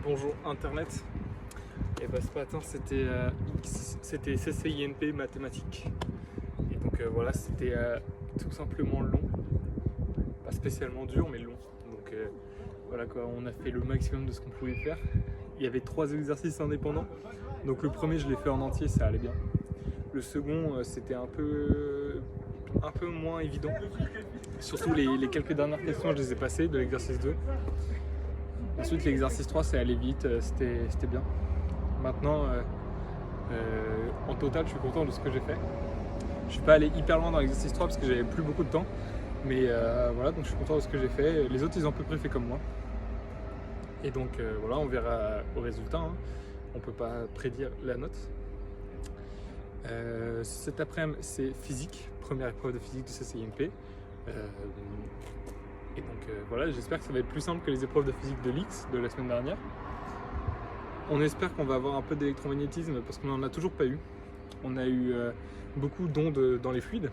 Bonjour Internet. Et bah ce matin c'était CCINP mathématiques. Et donc voilà, c'était tout simplement long. Pas spécialement dur mais long. Donc voilà quoi, on a fait le maximum de ce qu'on pouvait faire. Il y avait 3 exercices indépendants. Donc le premier je l'ai fait en entier, ça allait bien. Le second c'était un peu moins évident. Surtout les quelques dernières questions je les ai passées de l'exercice 2. Ensuite l'exercice 3 c'est allé vite, c'était bien. Maintenant en total je suis content de ce que j'ai fait. Je suis pas allé hyper loin dans l'exercice 3 parce que j'avais plus beaucoup de temps. Mais voilà, donc je suis content de ce que j'ai fait. Les autres ils ont à peu près fait comme moi. Et donc voilà, on verra au résultat. Hein. On peut pas prédire la note. Cet après-midi c'est physique, première épreuve de physique de CCINP. Et donc voilà, j'espère que ça va être plus simple que les épreuves de physique de l'X de la semaine dernière. On espère qu'on va avoir un peu d'électromagnétisme parce qu'on n'en a toujours pas eu. On a eu beaucoup d'ondes dans les fluides.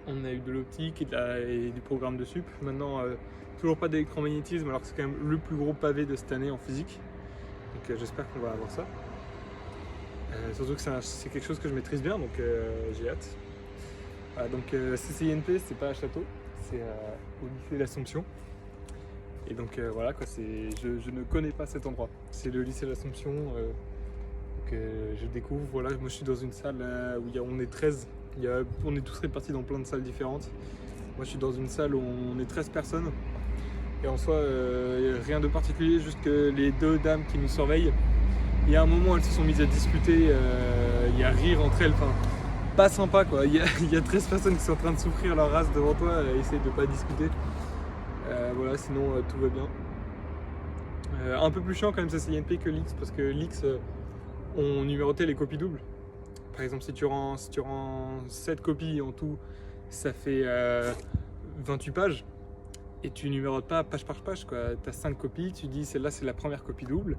On a eu de l'optique et du programme de sup. Maintenant, toujours pas d'électromagnétisme alors que c'est quand même le plus gros pavé de cette année en physique. Donc j'espère qu'on va avoir ça. Surtout que c'est quelque chose que je maîtrise bien, donc j'ai hâte. Donc CCINP, c'est pas à Château, c'est au lycée l'Assomption. Et donc voilà, quoi, je ne connais pas cet endroit. C'est le lycée l'Assomption. Je découvre. Voilà, moi je suis dans une salle où on est 13. On est tous répartis dans plein de salles différentes. Moi je suis dans une salle où on est 13 personnes. Et en soi, rien de particulier, juste que les 2 dames qui nous surveillent, il y a un moment elles se sont mises à discuter, il y a rire entre elles. Enfin, pas sympa quoi. Il y a 13 personnes qui sont en train de souffrir leur race devant toi, essaye de pas discuter. Voilà, sinon tout va bien. Un peu plus chiant quand même CCINP que l'X parce que l'X on numérotait les copies doubles. Par exemple, si tu rends 7 copies en tout, ça fait 28 pages. Et tu numérotes pas page par page. Tu as 5 copies, tu dis celle-là c'est la première copie double.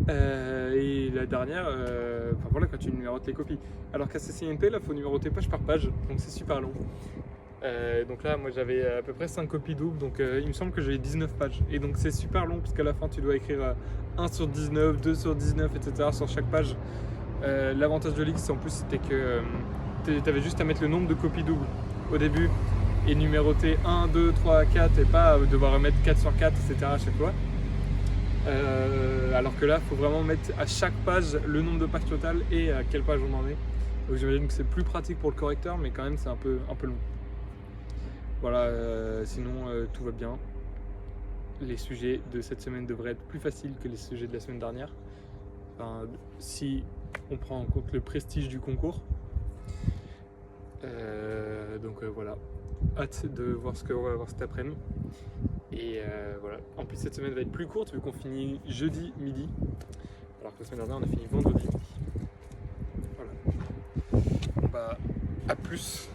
Et la dernière, enfin voilà, quand tu numérotes les copies. Alors qu'à CCINP, là, il faut numéroter page par page, donc c'est super long. Donc là, moi j'avais à peu près 5 copies doubles, donc il me semble que j'avais 19 pages. Et donc c'est super long, parce qu'à la fin, tu dois écrire 1 sur 19, 2 sur 19, etc. sur chaque page. L'avantage de l'X, en plus, c'était que tu avais juste à mettre le nombre de copies doubles au début et numéroter 1, 2, 3, 4 et pas devoir remettre 4 sur 4, etc. à chaque fois. Alors que là, il faut vraiment mettre à chaque page le nombre de pages totales et à quelle page on en est. Donc j'imagine que c'est plus pratique pour le correcteur, mais quand même c'est un peu long. Voilà, sinon tout va bien. Les sujets de cette semaine devraient être plus faciles que les sujets de la semaine dernière. Enfin, si on prend en compte le prestige du concours. Donc voilà, hâte de voir ce qu'on va avoir cet après-midi. Et voilà, en plus cette semaine va être plus courte vu qu'on finit jeudi midi. Alors que la semaine dernière on a fini vendredi midi. Voilà. Bah, à plus.